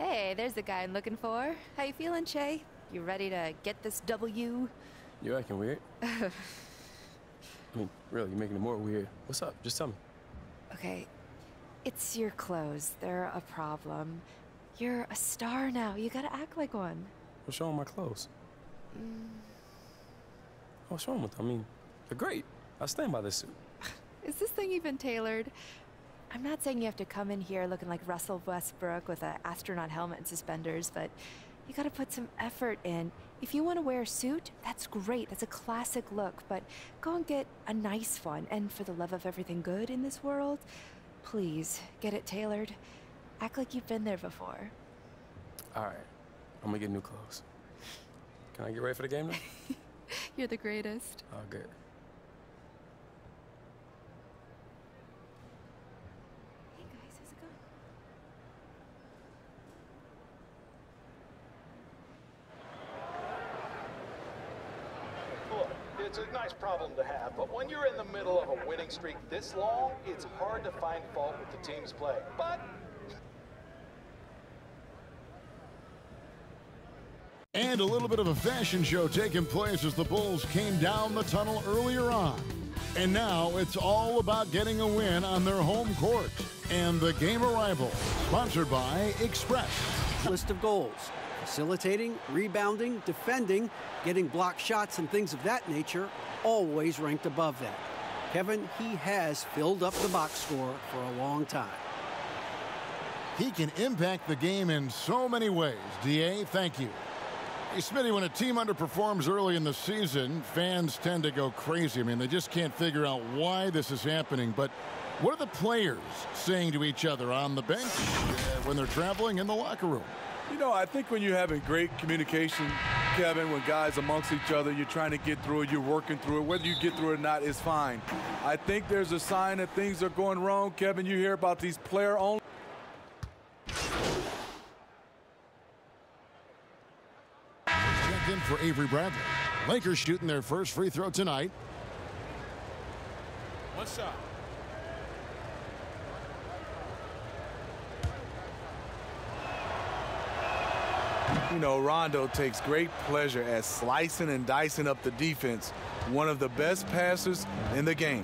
Hey, there's the guy I'm looking for. How you feeling, Che? You ready to get this W? You acting weird? I mean, really, you're making it more weird. What's up? Just tell me. Okay, it's your clothes. They're a problem. You're a star now. You gotta act like one. What's wrong with my clothes? What's wrong with them? I mean, they're great. I stand by this suit. Is this thing even tailored? I'm not saying you have to come in here looking like Russell Westbrook with an astronaut helmet and suspenders, but you gotta put some effort in. If you want to wear a suit, that's great. That's a classic look, but go and get a nice one. And for the love of everything good in this world, please get it tailored. Act like you've been there before. All right, I'm gonna get new clothes. Can I get ready for the game now? You're the greatest. Oh, good. Hey guys, how's it going? Look, it's a nice problem to have, but when you're in the middle of a winning streak this long, it's hard to find fault with the team's play. But And a little bit of a fashion show taking place as the Bulls came down the tunnel earlier on. And now it's all about getting a win on their home court. And the game arrival, sponsored by Express. List of goals: facilitating, rebounding, defending, getting block shots and things of that nature, always ranked above that. Kevin, he has filled up the box score for a long time. He can impact the game in so many ways. D.A., thank you. Hey, Smitty, when a team underperforms early in the season, fans tend to go crazy. I mean, they just can't figure out why this is happening. But what are the players saying to each other on the bench, when they're traveling, in the locker room? You know, I think when you're having great communication, Kevin, when guys amongst each other, you're trying to get through it, you're working through it. Whether you get through it or not is fine. I think there's a sign that things are going wrong. Kevin, you hear about these player-only. Checked in for Avery Bradley. Lakers shooting their first free throw tonight. One shot. You know, Rondo takes great pleasure at slicing and dicing up the defense. One of the best passers in the game.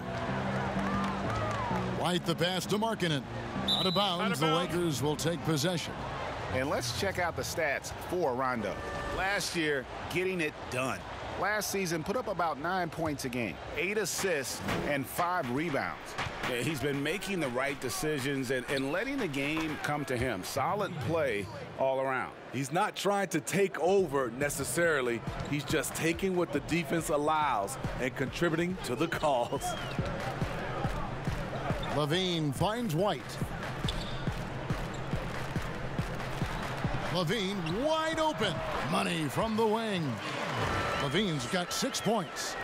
White the pass to Markkanen. Out of bounds, the Lakers will take possession. And let's check out the stats for Rondo. Last year, getting it done. Last season, put up about 9 points a game, 8 assists, and 5 rebounds. Yeah, he's been making the right decisions and letting the game come to him. Solid play all around. He's not trying to take over necessarily. He's just taking what the defense allows and contributing to the cause. Levine finds White. Levine wide open. Money from the wing. Levine's got 6 points.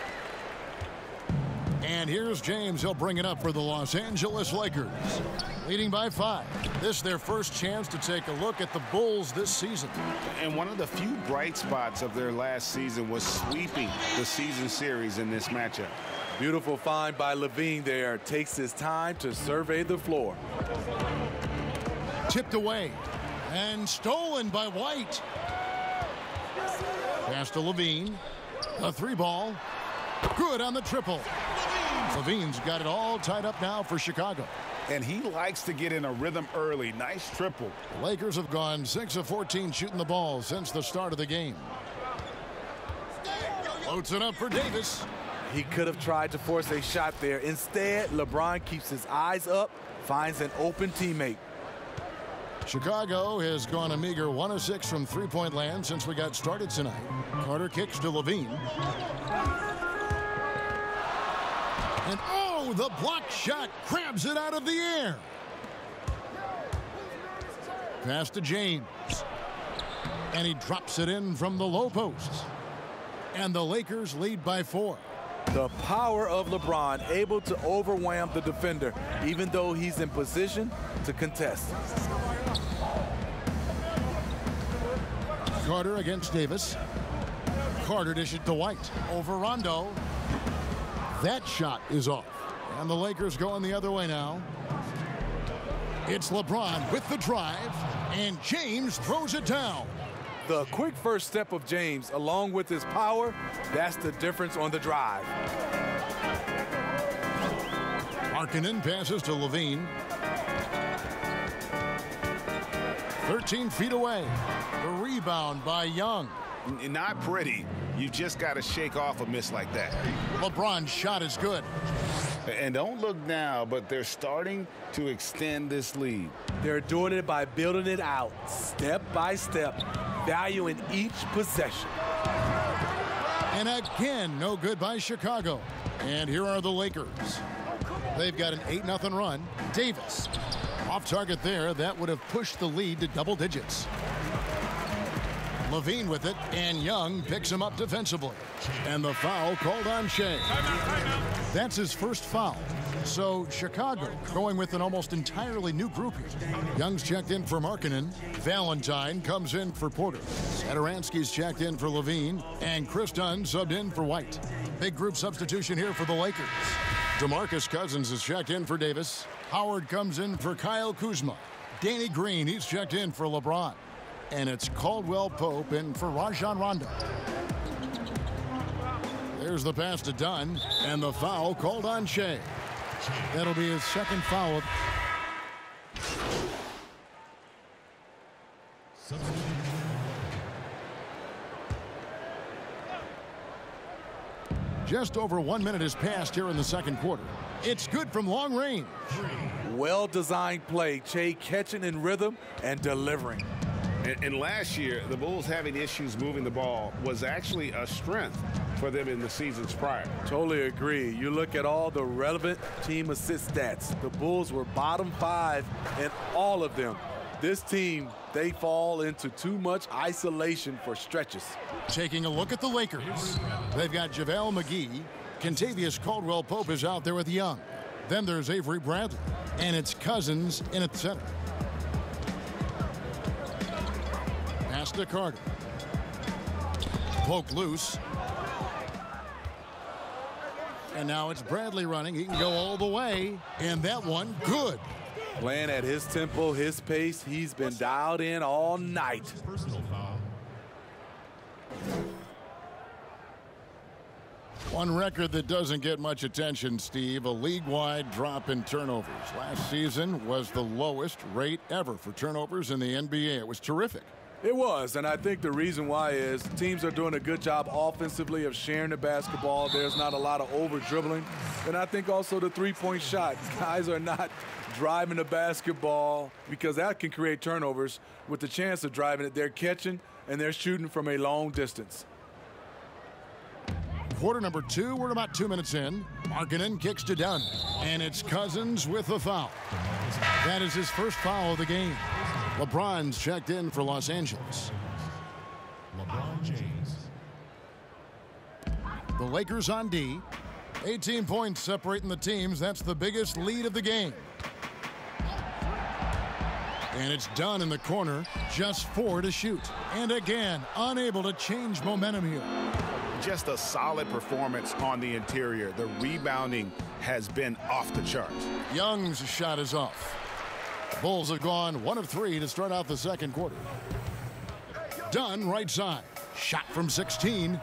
And here's James. He'll bring it up for the Los Angeles Lakers. Leading by 5. This is their first chance to take a look at the Bulls this season. And one of the few bright spots of their last season was sweeping the season series in this matchup. Beautiful find by Levine there. Takes his time to survey the floor. Tipped away. And stolen by White. Pass to Levine. A 3-ball. Good on the triple. Levine's got it all tied up now for Chicago. And he likes to get in a rhythm early. Nice triple. The Lakers have gone 6 of 14 shooting the ball since the start of the game. Floats it up for Davis. He could have tried to force a shot there. Instead, LeBron keeps his eyes up, finds an open teammate. Chicago has gone a meager 1 of 6 from three-point land since we got started tonight. Carter kicks to Levine. And oh, the block shot crabs it out of the air. Pass to James. And he drops it in from the low post. And the Lakers lead by 4. The power of LeBron, able to overwhelm the defender, even though he's in position to contest. Carter against Davis. Carter dishes to White. Over Rondo. That shot is off. And the Lakers going the other way now. It's LeBron with the drive. And James throws it down. The quick first step of James, along with his power, that's the difference on the drive. Markkanen passes to Levine. 13 feet away. The rebound by Young. Not pretty. You just got to shake off a miss like that. LeBron's shot is good. And don't look now, but they're starting to extend this lead. They're doing it by building it out, step by step, valuing each possession. And again, no good by Chicago. And here are the Lakers. They've got an 8-0 run. Davis off target there. That would have pushed the lead to double digits. Levine with it, and Young picks him up defensively. And the foul called on Shea. That's his first foul. So Chicago going with an almost entirely new group here. Young's checked in for Markkanen. Valentine comes in for Porter. Satoransky's checked in for Levine. And Chris Dunn subbed in for White. Big group substitution here for the Lakers. DeMarcus Cousins is checked in for Davis. Howard comes in for Kyle Kuzma. Danny Green, he's checked in for LeBron. And it's Caldwell Pope in for Rajon Rondo. There's the pass to Dunn, and the foul called on Shea. That'll be his second foul. Just over 1 minute has passed here in the second quarter. It's good from long range. Well-designed play. Shea catching in rhythm and delivering. And last year, the Bulls having issues moving the ball was actually a strength for them in the seasons prior. Totally agree. You look at all the relevant team assist stats. The Bulls were bottom 5 in all of them. This team, they fall into too much isolation for stretches. Taking a look at the Lakers. They've got JaVale McGee. Kentavious Caldwell-Pope is out there with Young. Then there's Avery Bradley. And it's Cousins in at center. Pass to Carter. Poke loose. And now it's Bradley running. He can go all the way. And that one, good. Playing at his tempo, his pace. He's been dialed in all night. One record that doesn't get much attention, Steve, a league-wide drop in turnovers. Last season was the lowest rate ever for turnovers in the NBA. It was terrific. It was, and I think the reason why is teams are doing a good job offensively of sharing the basketball. There's not a lot of over-dribbling. And I think also the three-point shot. Guys are not driving the basketball because that can create turnovers. With the chance of driving it, they're catching and they're shooting from a long distance. Quarter number 2, we're about 2 minutes in. Markkanen kicks to Dunn, and it's Cousins with the foul. That is his first foul of the game. LeBron's checked in for Los Angeles. LeBron James. The Lakers on D. 18 points separating the teams. That's the biggest lead of the game. And it's Dunn in the corner. Just 4 to shoot. And again, unable to change momentum here. Just a solid performance on the interior. The rebounding has been off the charts. Young's shot is off. Bulls have gone 1 of 3 to start out the second quarter. Dunn right side. Shot from 16.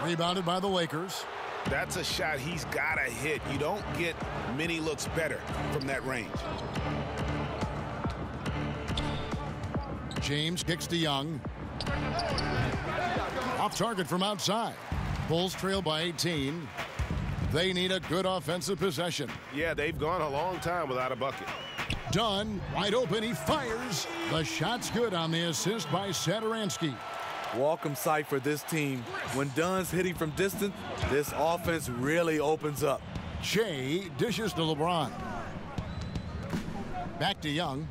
Rebounded by the Lakers. That's a shot he's got to hit. You don't get many looks better from that range. James kicks to Young. Off target from outside. Bulls trail by 18. They need a good offensive possession. Yeah, they've gone a long time without a bucket. Dunn, wide open, he fires. The shot's good on the assist by Satoransky. Welcome sight for this team. When Dunn's hitting from distance, this offense really opens up. Shea dishes to LeBron. Back to Young.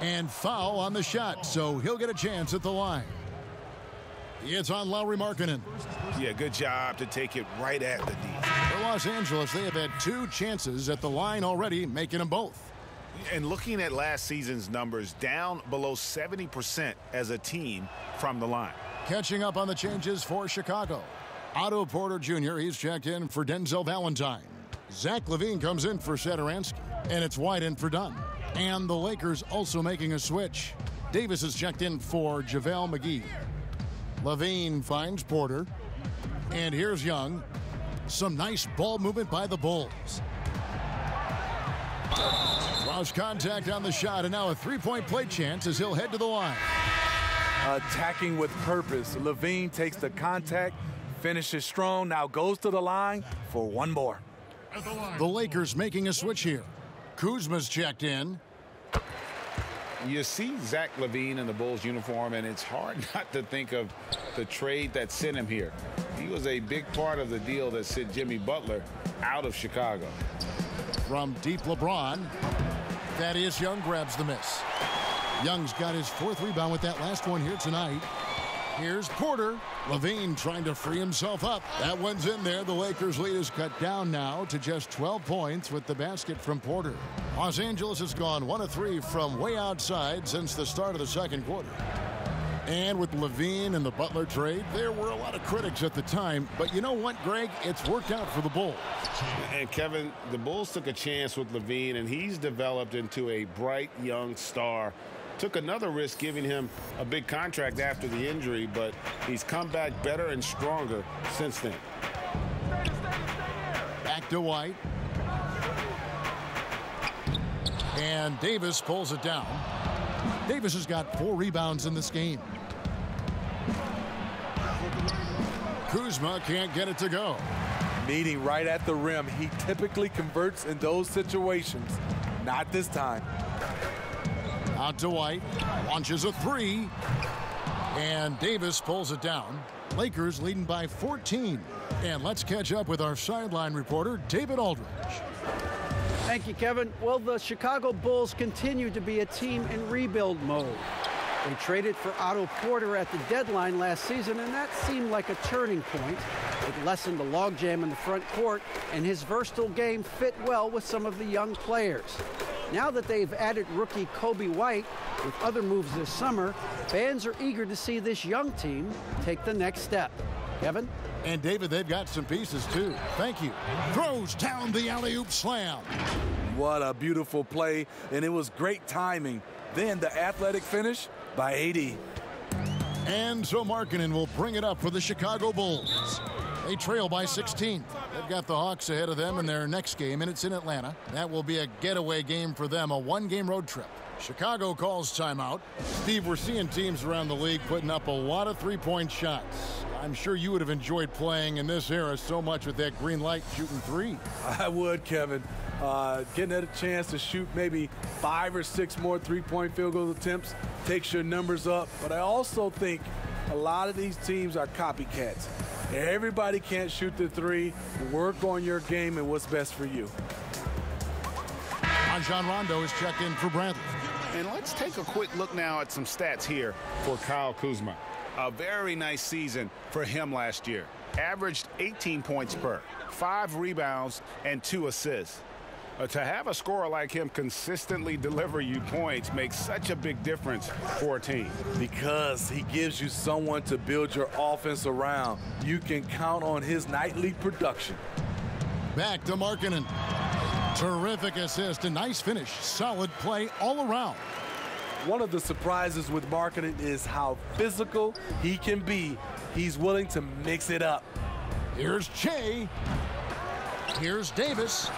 And foul on the shot, so he'll get a chance at the line. It's on Lauri Markkanen. Yeah, good job to take it right at the D. For Los Angeles, they have had 2 chances at the line already, making them both. And looking at last season's numbers, down below 70% as a team from the line. Catching up on the changes for Chicago. Otto Porter Jr., he's checked in for Denzel Valentine. Zach LaVine comes in for Satoransky, and it's White in for Dunn. And the Lakers also making a switch. Davis is checked in for JaVale McGee. Levine finds Porter. And here's Young. Some nice ball movement by the Bulls. Lost contact on the shot, and now a three-point play chance as he'll head to the line. Attacking with purpose. Levine takes the contact, finishes strong, now goes to the line for one more. The Lakers making a switch here. Kuzma's checked in. You see Zach LaVine in the Bulls uniform, and it's hard not to think of the trade that sent him here. He was a big part of the deal that sent Jimmy Butler out of Chicago. From deep LeBron, Thaddeus Young grabs the miss. Young's got his fourth rebound with that last one here tonight. Here's Porter. Levine trying to free himself up. That one's in there. The Lakers' lead is cut down now to just 12 points with the basket from Porter. Los Angeles has gone 1 of 3 from way outside since the start of the second quarter. And with Levine and the Butler trade, there were a lot of critics at the time. But you know what, Greg? It's worked out for the Bulls. And, Kevin, the Bulls took a chance with Levine, and he's developed into a bright young star. Took another risk giving him a big contract after the injury, but he's come back better and stronger since then. Back to White. And Davis pulls it down. Davis has got 4 rebounds in this game. Kuzma can't get it to go. Meeting right at the rim. He typically converts in those situations. Not this time. Out to White. Launches a 3. And Davis pulls it down. Lakers leading by 14. And let's catch up with our sideline reporter, David Aldridge. Thank you, Kevin. Well, the Chicago Bulls continue to be a team in rebuild mode. They traded for Otto Porter at the deadline last season, and that seemed like a turning point. It lessened the logjam in the front court, and his versatile game fit well with some of the young players. Now that they've added rookie Kobe White with other moves this summer, fans are eager to see this young team take the next step. Kevin? And David, they've got some pieces too. Thank you. Throws down the alley-oop slam. What a beautiful play, and it was great timing. Then the athletic finish by AD. And so Markkanen will bring it up for the Chicago Bulls. They trail by 16. They've got the Hawks ahead of them in their next game, and it's in Atlanta. That will be a getaway game for them, a one-game road trip. Chicago calls timeout. Steve, we're seeing teams around the league putting up a lot of three-point shots. I'm sure you would have enjoyed playing in this era so much with that green light shooting 3. I would, Kevin. Getting a chance to shoot maybe 5 or 6 more three-point field goal attempts takes your numbers up. But I also think a lot of these teams are copycats. Everybody can't shoot the 3. Work on your game and what's best for you. Rajon Rondo is checked in for Bradley. And let's take a quick look now at some stats here for Kyle Kuzma. A very nice season for him last year. Averaged 18 points per, 5 rebounds, and 2 assists. To have a scorer like him consistently deliver you points makes such a big difference for a team. Because he gives you someone to build your offense around. You can count on his nightly production. Back to Markkanen. Terrific assist, a nice finish. Solid play all around. One of the surprises with Markkanen is how physical he can be. He's willing to mix it up. Here's Che. Here's Davis.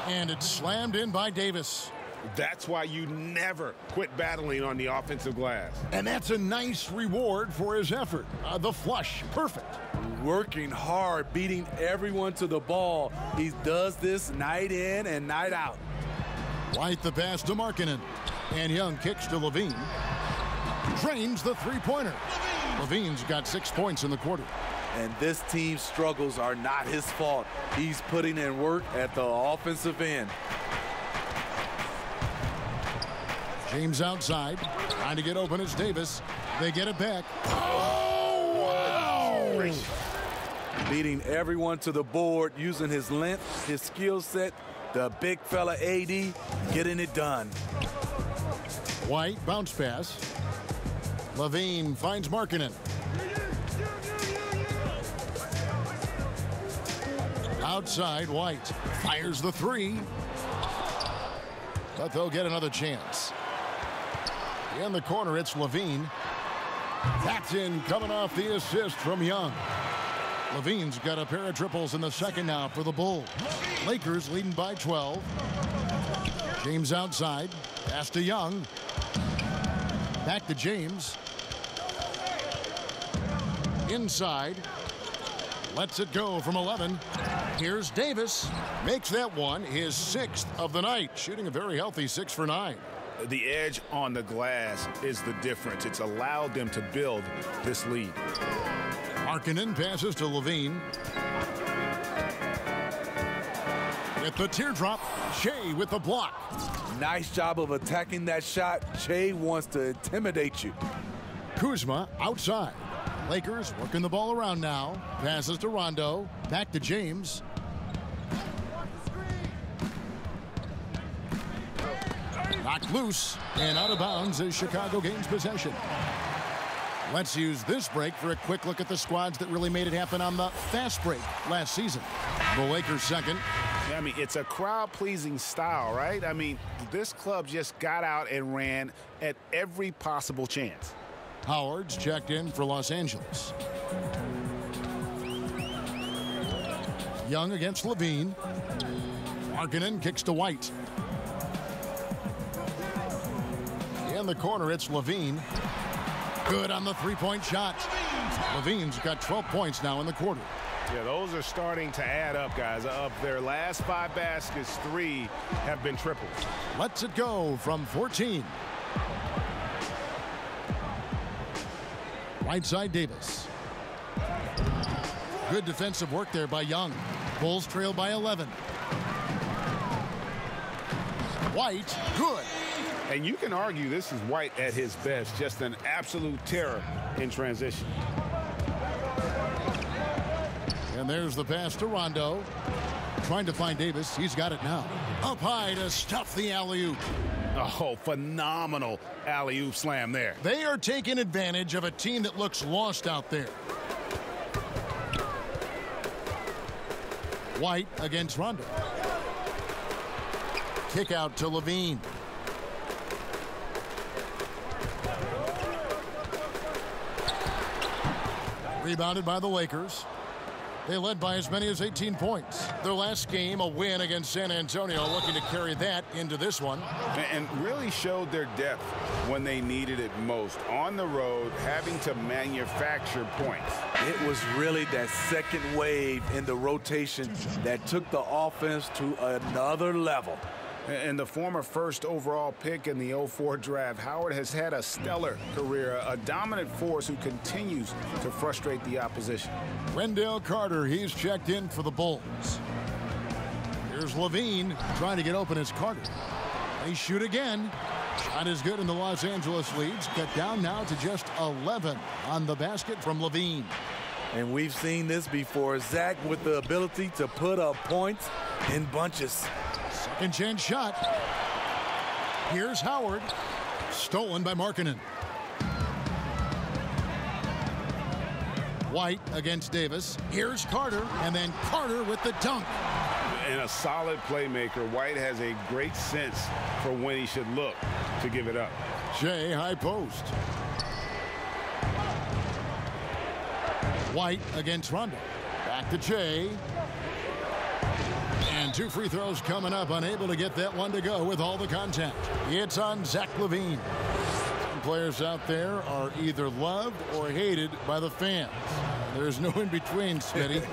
And it's slammed in by Davis. That's why you never quit battling on the offensive glass. And that's a nice reward for his effort. The flush, perfect. Working hard, beating everyone to the ball. He does this night in and night out. White the pass to Markkanen. And Young kicks to Levine. Drains the three-pointer. Levine's got 6 points in the quarter. And this team's struggles are not his fault. He's putting in work at the offensive end. James outside, trying to get open. It's Davis. They get it back. Oh, wow! Beating everyone to the board, using his length, his skill set, the big fella AD, getting it done. White, bounce pass. Levine finds Markkanen. Outside, White fires the 3. but they'll get another chance. In the corner, it's Levine. That's in, coming off the assist from Young. Levine's got a pair of triples in the second now for the Bulls. Lakers leading by 12. James outside. Pass to Young. Back to James. Inside. Lets it go from 11. Here's Davis. Makes that one his 6th of the night. Shooting a very healthy 6 for 9. The edge on the glass is the difference. It's allowed them to build this lead. Markkanen passes to Levine. With the teardrop, Shea with the block. Nice job of attacking that shot. Shea wants to intimidate you. Kuzma outside. Lakers working the ball around now. Passes to Rondo. Back to James. Knocked loose and out of bounds as Chicago gains possession. Let's use this break for a quick look at the squads that really made it happen on the fast break last season. The Lakers second. I mean, it's a crowd-pleasing style, right? I mean, this club just got out and ran at every possible chance. Howard's checked in for Los Angeles. Young against Levine. Markkanen kicks to White. In the corner, it's Levine. Good on the three-point shot. Levine's got 12 points now in the quarter. Yeah, those are starting to add up, guys. Of their last 5 baskets, 3 have been triples. Lets it go from 14. Right side, Davis. Good defensive work there by Young. Bulls trail by 11. White, good. And you can argue this is White at his best, just an absolute terror in transition. And there's the pass to Rondo. Trying to find Davis. He's got it now. Up high to stuff the alley-oop. Oh, phenomenal alley-oop slam there. They are taking advantage of a team that looks lost out there. White against Rondo. Kick out to Levine. Rebounded by the Lakers. They led by as many as 18 points. Their last game, a win against San Antonio, looking to carry that into this one. And really showed their depth when they needed it most. On the road, having to manufacture points. It was really that second wave in the rotation that took the offense to another level. And the former first overall pick in the 04 draft, Howard has had a stellar career, a dominant force who continues to frustrate the opposition. Wendell Carter, he's checked in for the Bulls. Here's Levine trying to get open as Carter. They shoot again. Shot is good, and the Los Angeles leads cut down now to just 11 on the basket from Levine. And we've seen this before. Zach with the ability to put up points in bunches. Second chance shot. Here's Howard. Stolen by Markkanen. White against Davis. Here's Carter, and then Carter with the dunk. And a solid playmaker. White has a great sense for when he should look to give it up. Shea high post. White against Rondo. Back to Shea. And 2 free throws coming up. Unable to get that one to go with all the contact. It's on Zach LaVine. Some players out there are either loved or hated by the fans. There's no in between, Smitty.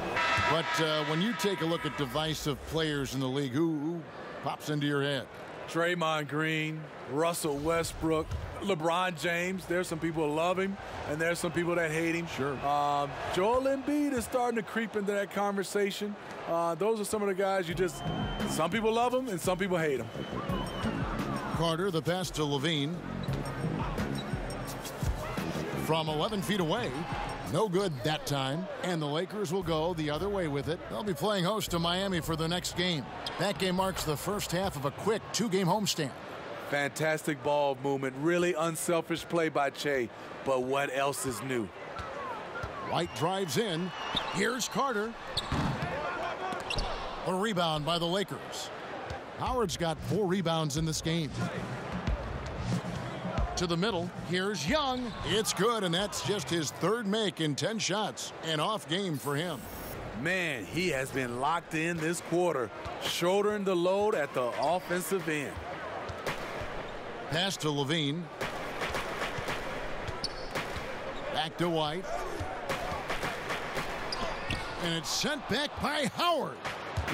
But when you take a look at divisive players in the league, who pops into your head? Draymond Green, Russell Westbrook, LeBron James. There's some people who love him, and there's some people that hate him. Sure. Joel Embiid is starting to creep into that conversation. Those are some of the guys some people love him and some people hate him. Carter, the pass to Levine. From 11 feet away. No good that time, and the Lakers will go the other way with it. They'll be playing host to Miami for their next game. That game marks the first half of a quick 2-game homestand. Fantastic ball movement, really unselfish play by Shea, but what else is new? White drives in. Here's Carter. A rebound by the Lakers. Howard's got 4 rebounds in this game. To the middle, here's Young. It's good, and that's just his 3rd make in 10 shots. An off game for him. Man, he has been locked in this quarter, shouldering the load at the offensive end. Pass to Levine. Back to White. And it's sent back by Howard.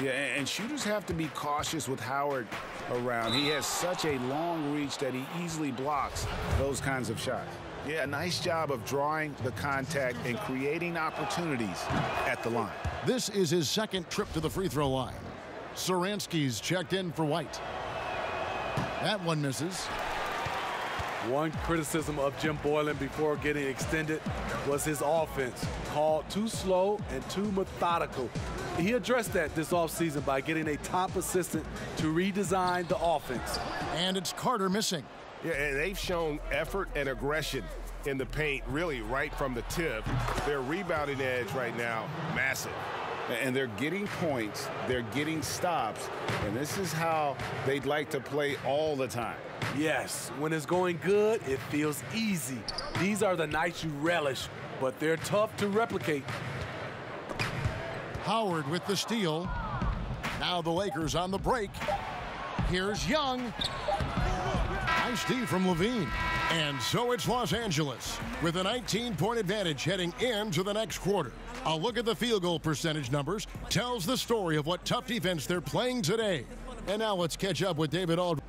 Yeah, and shooters have to be cautious with Howard around. He has such a long reach that he easily blocks those kinds of shots. Yeah, nice job of drawing the contact and creating opportunities at the line. This is his 2nd trip to the free throw line. Saransky's checked in for White. That one misses. One criticism of Jim Boylen before getting extended was his offense, called too slow and too methodical. He addressed that this offseason by getting a top assistant to redesign the offense. And it's Carter missing. Yeah, and they've shown effort and aggression in the paint, really right from the tip. Their rebounding edge right now, massive. And they're getting points, they're getting stops, and this is how they'd like to play all the time. Yes, when it's going good, it feels easy. These are the nights you relish, but they're tough to replicate. Howard with the steal. Now the Lakers on the break. Here's Young. Nice D from Levine. And so it's Los Angeles with a 19-point advantage heading into the next quarter. A look at the field goal percentage numbers tells the story of what tough defense they're playing today. And now let's catch up with David Aldridge.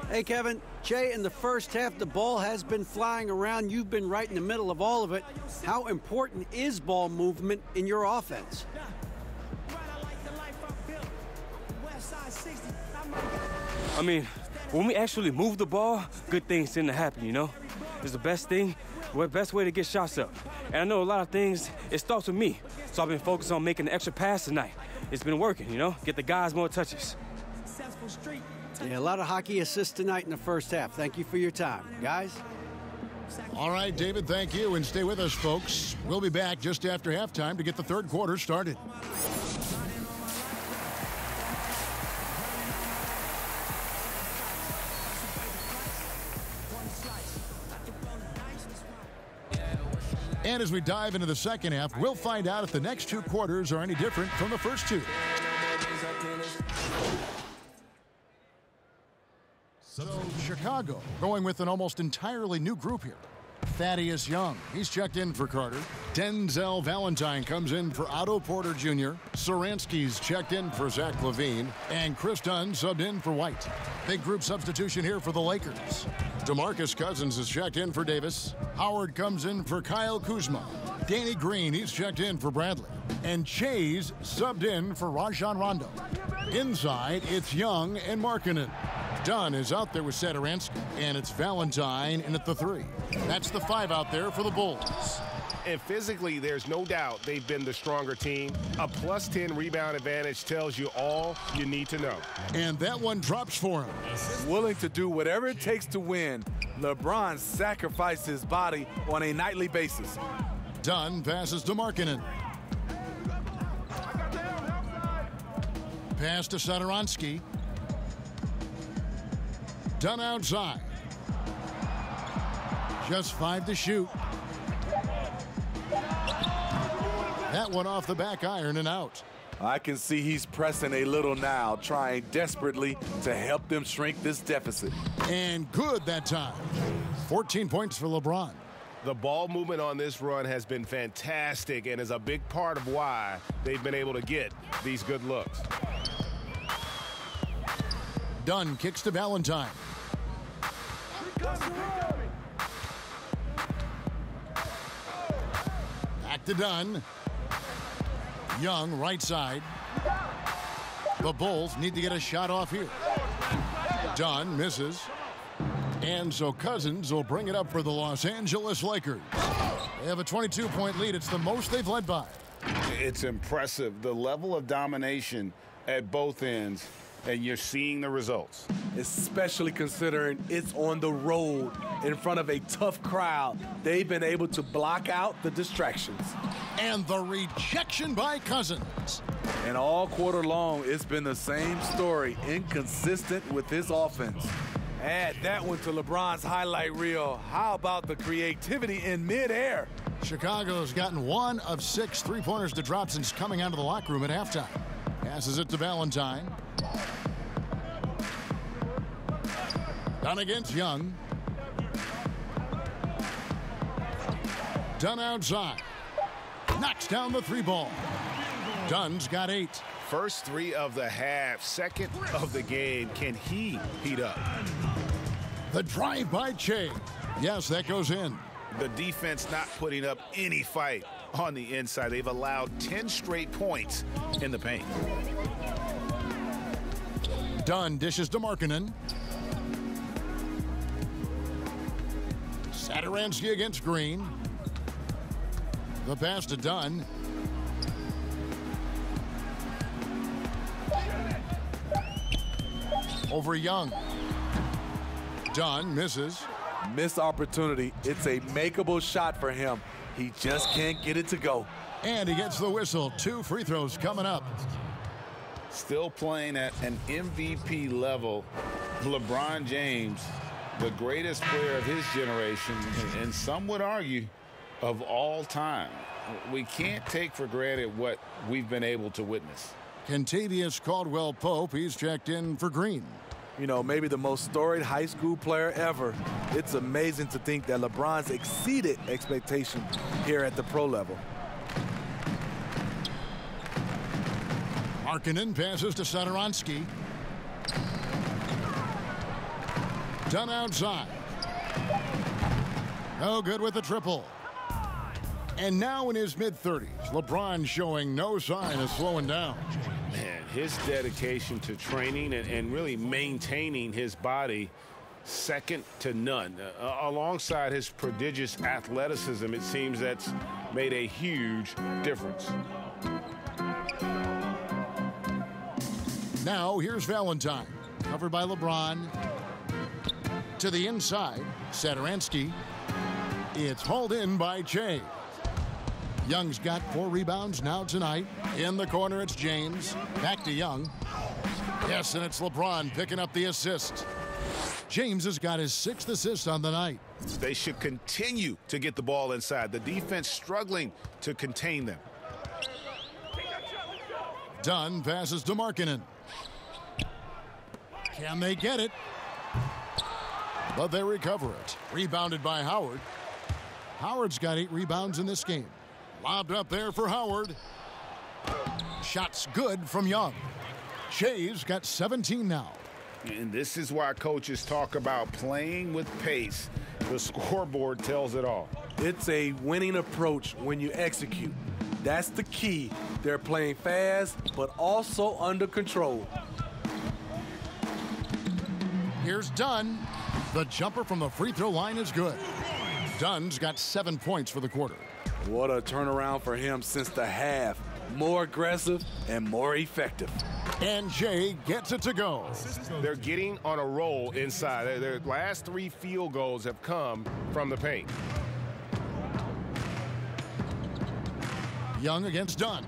Hey, Kevin. Jay, in the first half, the ball has been flying around. You've been right in the middle of all of it. How important is ball movement in your offense? I mean, when we actually move the ball, good things tend to happen, you know? It's the best thing, the best way to get shots up. And I know a lot of things, it starts with me. So I've been focused on making the extra pass tonight. It's been working, you know? Get the guys more touches. Yeah, a lot of hockey assists tonight in the first half. Thank you for your time. Guys? All right, David, thank you. And stay with us, folks. We'll be back just after halftime to get the 3rd quarter started. And as we dive into the second half, we'll find out if the next 2 quarters are any different from the first 2. So Chicago going with an almost entirely new group here. Thaddeus Young, he's checked in for Carter. Denzel Valentine comes in for Otto Porter Jr. Saransky's checked in for Zach LaVine. And Chris Dunn subbed in for White. Big group substitution here for the Lakers. DeMarcus Cousins is checked in for Davis. Howard comes in for Kyle Kuzma. Danny Green, he's checked in for Bradley. And Chase subbed in for Rajon Rondo. Inside, it's Young and Markkanen. Dunn is out there with Satoransky, and it's Valentine in at the 3. That's the 5 out there for the Bulls. And physically, there's no doubt they've been the stronger team. A +10 rebound advantage tells you all you need to know. And that one drops for him. Willing to do whatever it takes to win, LeBron sacrificed his body on a nightly basis. Dunn passes to Markkanen. Pass to Satoransky. Dunn outside. Just 5 to shoot. That one off the back iron and out. I can see he's pressing a little now, trying desperately to help them shrink this deficit. And good that time. 14 points for LeBron. The ball movement on this run has been fantastic and is a big part of why they've been able to get these good looks. Dunn kicks to Valentine. Back to Dunn. Young, right side. The Bulls need to get a shot off here. Dunn misses. And so Cousins will bring it up for the Los Angeles Lakers. They have a 22-point lead. It's the most they've led by. It's impressive, the level of domination at both ends. and you're seeing the results. Especially considering it's on the road in front of a tough crowd. They've been able to block out the distractions. And the rejection by Cousins. And all quarter long, it's been the same story, inconsistent with his offense. Add that one to LeBron's highlight reel. How about the creativity in midair? Chicago's gotten 1 of 6 3-pointers to drop since coming out of the locker room at halftime. Passes it to Valentine. Dunn against Young. Dunn outside. Knocks down the 3 ball. Dunn's got 8. First 3 of the half, second of the game. Can he heat up? The drive by Che. Yes, that goes in. The defense not putting up any fight on the inside. They've allowed 10 straight points in the paint. Dunn dishes to Markkanen. Satoransky against Green. The pass to Dunn. Over Young. Dunn misses. Missed opportunity. It's a makeable shot for him. He just can't get it to go. And he gets the whistle. 2 free throws coming up. Still playing at an MVP level. LeBron James, the greatest player of his generation, and some would argue of all time. We can't take for granted what we've been able to witness. Kentavious Caldwell-Pope, he's checked in for Green. You know, maybe the most storied high school player ever. It's amazing to think that LeBron's exceeded expectation here at the pro level. Markkanen passes to Satoransky. Dunn outside. No good with the triple. And now in his mid-30s, LeBron showing no sign of slowing down. Man, his dedication to training and really maintaining his body, second to none. Alongside his prodigious athleticism, it seems that's made a huge difference. Now here's Valentine, covered by LeBron. To the inside, Satoransky. It's hauled in by Che. Young's got 4 rebounds now tonight. In the corner, it's James. Back to Young. Yes, and it's LeBron picking up the assist. James has got his 6th assist on the night. They should continue to get the ball inside. The defense struggling to contain them. Dunn passes to Markkanen. Can they get it? But they recover it. Rebounded by Howard. Howard's got 8 rebounds in this game. Lobbed up there for Howard. Shot's good from Young. Che's got 17 now. And this is why coaches talk about playing with pace. The scoreboard tells it all. It's a winning approach when you execute. That's the key. They're playing fast, but also under control. Here's Dunn. The jumper from the free throw line is good. Dunn's got 7 points for the quarter. What a turnaround for him since the half. More aggressive and more effective. And Jay gets it to go. They're getting on a roll inside. Their last 3 field goals have come from the paint. Young against Dunn.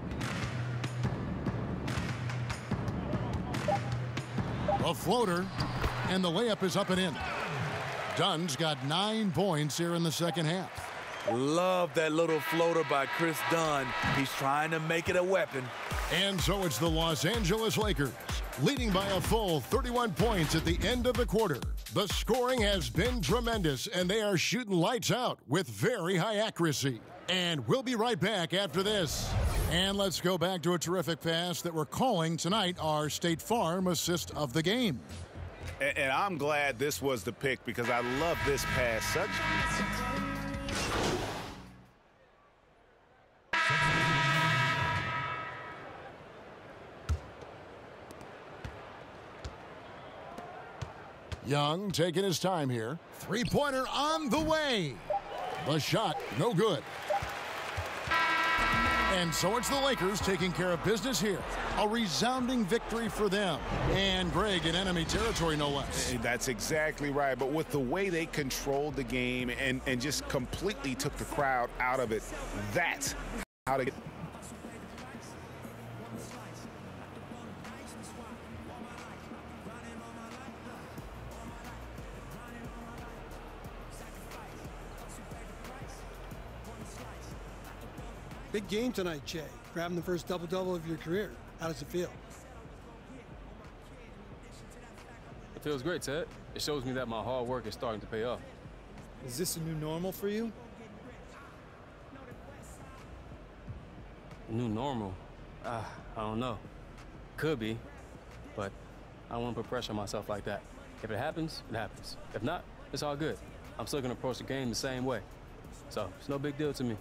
A floater, and the layup is up and in. Dunn's got 9 points here in the second half. Love that little floater by Chris Dunn. He's trying to make it a weapon. And so it's the Los Angeles Lakers, leading by a full 31 points at the end of the quarter. The scoring has been tremendous, and they are shooting lights out with very high accuracy. And we'll be right back after this. And let's go back to a terrific pass that we're calling tonight our State Farm assist of the game. And I'm glad this was the pick because I love this pass. Young taking his time here. 3-pointer on the way. The shot, no good. And so it's the Lakers taking care of business here. A resounding victory for them. And Greg in enemy territory, no less. That's exactly right. But with the way they controlled the game and just completely took the crowd out of it, that's how to get. Big game tonight, Jay. Grabbing the first double-double of your career. How does it feel? It feels great, Ted. It shows me that my hard work is starting to pay off. Is this a new normal for you? New normal? I don't know. Could be, but I don't want to put pressure on myself like that. If it happens, it happens. If not, it's all good. I'm still going to approach the game the same way. So it's no big deal to me.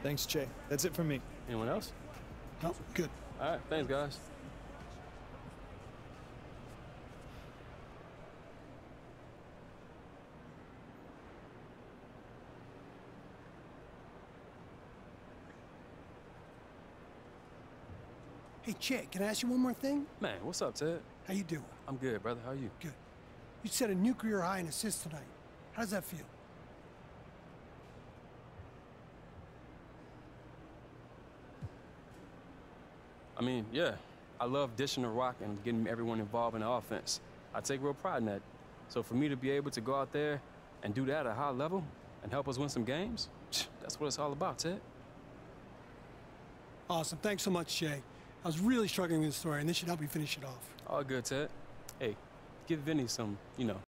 Thanks, Jay. That's it from me. Anyone else? No, good. All right, thanks, guys. Hey, Jay, can I ask you one more thing? Man, what's up, Ted? How you doing? I'm good, brother. How are you? Good. You set a new career high in assists tonight. How does that feel? I mean, yeah. I love dishing the rock and getting everyone involved in the offense. I take real pride in that. So for me to be able to go out there and do that at a high level and help us win some games, that's what it's all about, Ted. Awesome. Thanks so much, Jay. I was really struggling with this story, and this should help you finish it off. All good, Ted. Hey, give Vinny some,